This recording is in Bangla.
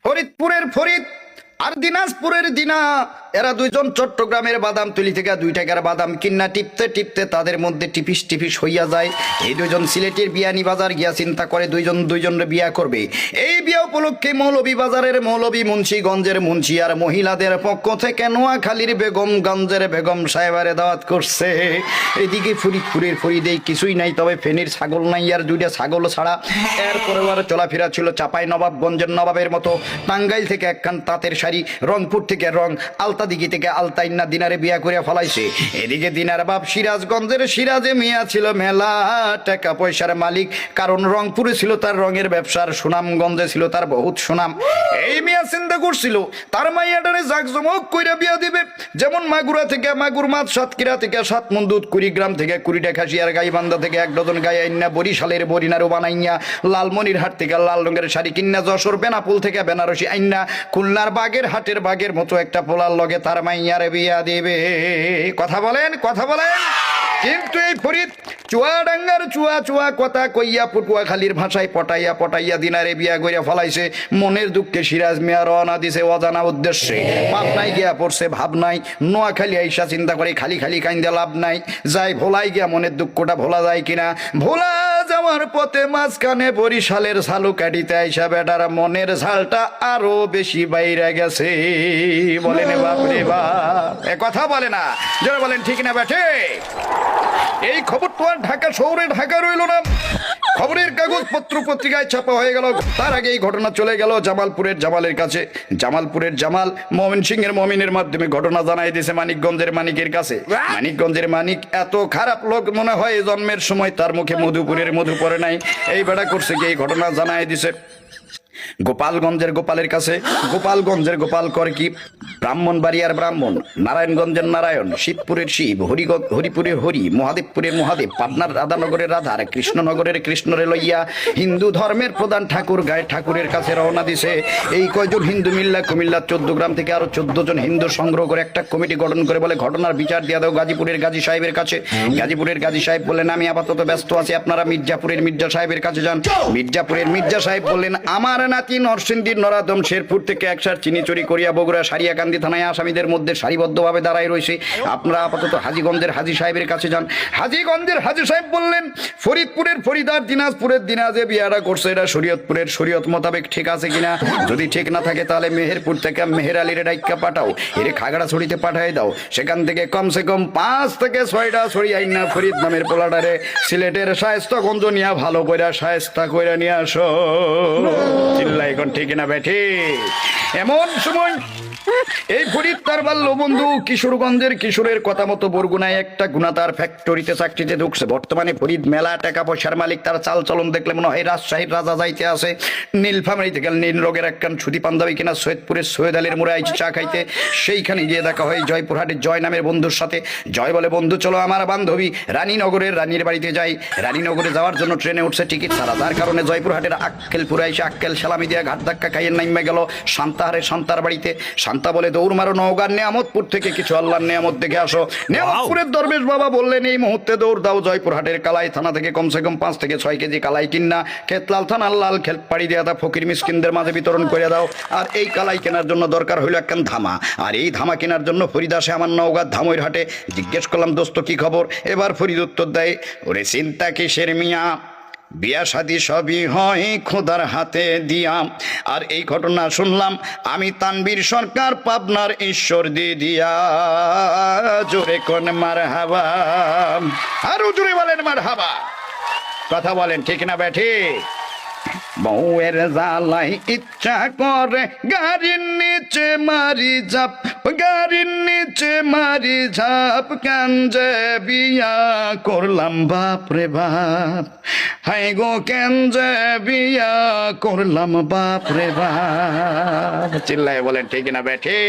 ফরিদপুরের ফরিদ আর দিনাজপুরের দিনা, এরা দুইজন চট্টগ্রামের বাদামতলি থেকে 2 টাকার বাদাম কিন্না টিপতে টিপতে তাদের মধ্যে টিপিস টিপিস হইয়া যায়। এই দুইজন সিলেটের বিয়ানি বাজার গিয়া চিন্তা করে দুইজনের বিয়া করবে। এই বিয়া উপলক্ষে মৌলভীবাজারের মৌলভী, মুন্সিগঞ্জের মুন্সি আর মহিলাদের পক্ষ থেকে নোয়াখালীর বেগমগঞ্জের বেগম সাহেবারে দাওয়াত করছে। এদিকে ফরিদপুরের ফরিদেই কিছুই নাই, তবে ফেনীর ছাগল নাই আর 2টা ছাগল ছাড়া। এরপরে আর চলাফেরা ছিল চাপাই নবাবগঞ্জের নবাবের মতো। টাঙ্গাইল থেকে একখান তাঁতের শাড়ি, রংপুর থেকে রং, আলতাদিঘি থেকে আলতাইন্না দিনারে বিয়া করে ফলাইছে। এদিকে দিনার বাপ সিরাজগঞ্জের সিরাজে মিয়া ছিল মেলা টাকা পয়সার মালিক, কারণ রংপুরে ছিল তার রঙের ব্যবসার, সুনামগঞ্জে ছিল তার বহুত সুনাম। এই মিয়া চিন্তা করছিল তার মাইয়াটারে জাকজমক কইরা বিয়া দিবে। যেমন মাগুরা থেকে মাগুর মাছ, সাতক্ষীরা থেকে 7 মণ দুধ, কুড়িগ্রাম থেকে 20টা খাসি আর গাইবান্ধা থেকে 1 ডজন গাই আইনা, বরিশালের বরিনারু বানাইয়া, লালমনিরহাট থেকে লাল রঙের শাড়ি কিন্না, যশোর বেনাপুল থেকে বেনারসি আইনা, খুলনার বাগের হাটের বাগের মতো একটা পোলার লগে তার মাইয়ারে বিয়া দিবে। কথা বলেন, কথা বলেন। কিন্তু এই ফরিদ চুয়াডাঙ্গার চুয়া কথা কইয়া পটুয়াখালীর ভাষায় পটাইয়া পটাইয়া দিনারে বিয়া কইরা ফলাইছে। মনের দুঃখে সিরাজ মিয়া রওনা দিছে অজানা উদ্দেশ্যে। পাবনায় গিয়া পড়ছে ভাব নাই, নোয়াখালী আইসা চিন্তা করে খালি খালি কাইন্দা লাভ নাই। যাই ভোলাই গিয়া মনের দুঃখটা ভোলা যায় কিনা। ভোলা যাওয়ার পথে মাঝখানে বরিশালের ঝালু কাটিতে আইসা বেটার মনের ঝালটা আরো বেশি বাইরে গেছে। বলেন বাপরে বাপ, এ কথা বলে না, যারা বলেন ঠিক না বেঠে। এই খবর তো আর ঢাকা শহরে ঢাকা রইল না, খবরের কাগজ পত্র পত্রিকায় ছাপা হয়ে গেল। তার আগে এই ঘটনা চলে গেল জামালপুরের জামালের কাছে। জামালপুরের জামাল ময়মনসিংহের মমিনের মাধ্যমে ঘটনা জানাই দিয়েছে মানিকগঞ্জের মানিকের কাছে। মানিকগঞ্জের মানিক এত খারাপ লোক মনে হয় জন্মের সময় তার মুখে মধুপুরের মধু পড়ে নাই। এই বেড়া করছে কি, এই ঘটনা জানাই দিছে গোপালগঞ্জের গোপালের কাছে। গোপালগঞ্জের গোপাল করে কি, ব্রাহ্মণবাড়িয়ার ব্রাহ্মণ, নারায়ণগঞ্জের নারায়ণ, শিবপুরের শিব, হরিপুরের হরি, মহাদেবপুরের মহাদেব, পাবনার রাধানগরের রাধার, কৃষ্ণনগরের কৃষ্ণরে লইয়া হিন্দু ধর্মের প্রধান ঠাকুর গায়ে ঠাকুরের কাছে রওনা দিছে। এই কয়জন হিন্দু মিল্লা কুমিল্লা 14 গ্রাম থেকে আরো 14 জন হিন্দু সংগ্রহ করে একটা কমিটি গঠন করে বলে ঘটনার বিচার দিয়ে দাও গাজীপুরের গাজী সাহেবের কাছে। গাজীপুরের গাজী সাহেব বললেন আমি আপাতত ব্যস্ত আছি, আপনারা মির্জাপুরের মির্জা সাহেবের কাছে যান। মির্জাপুরের মির্জা সাহেব বললেন আমার নাতি নরসিংদীর নরাদম শেরপুর থেকে একসার চিনি চুরি করিয়া বগুড়া সারিয়াকান্দি থানায় আসামিদের মধ্যে সারিবদ্ধভাবে দাঁড়ায় রয়েছে, আপনারা আপাতত হাজীগঞ্জের হাজী সাহেবের কাছে যান। হাজীগঞ্জের হাজী সাহেব বললেন ফরিদপুরের ফরিদার দিনাজপুরের দিনাজে বিয়াটা করছে, এটা শরীয়তপুরের শরীয়ত মোতাবেক ঠিক আছে কিনা। যদি ঠিক না থাকে তাহলে মেহেরপুর থেকে মেহের আলীর ডাইক্কা পাঠাও, এর খাগড়াছড়িতে পাঠাই দাও। সেখান থেকে কমসে কম 5 থেকে 6টা ছড়ি আইনা ফরিদ নামের পোলাটারে সিলেটের শায়েস্তাগঞ্জ নিয়ে ভালো করে শায়েস্তা করে নিয়ে আসো। চিল্লাই কোন ঠিক না বেঠি। এমন সময় এই ফরিদ তার বাল্য বন্ধু কিশোরগঞ্জের কিশোরের কথা মতো বরগুনায় একটা গুণাতার ফ্যাক্টরিতে চাকরিতে ঢুকছে। বর্তমানে ফরিদ মেলা টাকা পয়সার মালিক, তার চাল চলন দেখলে মনে হয় রাজশাহীর রাজা যাইতে আছে। নীলফামারী থেকে নীল রোগের একখান ছুটি পাঞ্জাবি কিনা সৈয়দপুরের সৈয়দ আলীর মোড়ে আইছে চা খাইতে। সেইখানে গিয়ে দেখা হয় জয়পুরহাটের জয় নামের বন্ধুর সাথে। জয় বলে বন্ধু চলো আমার বান্ধবী রানীনগরের রানীর বাড়িতে যাই। রানীনগরে যাওয়ার জন্য ট্রেনে উঠছে টিকিট ছাড়া, যার কারণে জয়পুরহাটের আক্কেলপুরে এসে আক্কেল সালামি দিয়ে ঘাট ধাক্কা খাইয়ে নাইমে গেল শান্তাহারের শান্তার বাড়িতে। শান্তা বলে দৌড় মারো নওগাঁর নেয়ামতপুর থেকে কিছু আল্লাহর নেয়ামত দেখে আসো। নেয়ামতপুরের দরবেশ বাবা বললেন এই মুহূর্তে দৌড় দাও জয়পুরহাটের কালাই থানা থেকে কমসে কম 5 থেকে 6 কেজি কালাই কিনা খেতলাল থানার লাল খেল পাড়ি দিয়ে দাও, ফকির মিসকিনদের মাঝে বিতরণ করে দাও। আর এই কালাই কেনার জন্য দরকার হইল একখান ধামা, আর এই ধামা কেনার জন্য ফরিদ আসে আমার নওগাঁর ধামইর হাটে। জিজ্ঞেস করলাম দোস্ত কি খবর। এবার ফরিদ উত্তর দেয় ওরে চিন্তা কিসের মিয়া, বিয়া শাদী সবই হয় খোদার হাতে দিয়া। আর এই ঘটনা শুনলাম আমি তানবীর সরকার পাবনার ঈশ্বর দিয়া। জোরে কোন মারহাবা, আরো জোরে বলেন মারহাবা। কথা বলেন ঠিক না বেঠি। বউয়ের জ্বালাই ইচ্ছা করে গাড়ির নিচে মারি ঝাপ, গাড়ির নিচে মারি ঝাপ, কেন যে বিয়া করলাম বাপ রে বাপ, হাই গো কেন যে বিয়া করলাম বাপ রে বাপ। চিল্লায় বলেন ঠিক না বেঠি।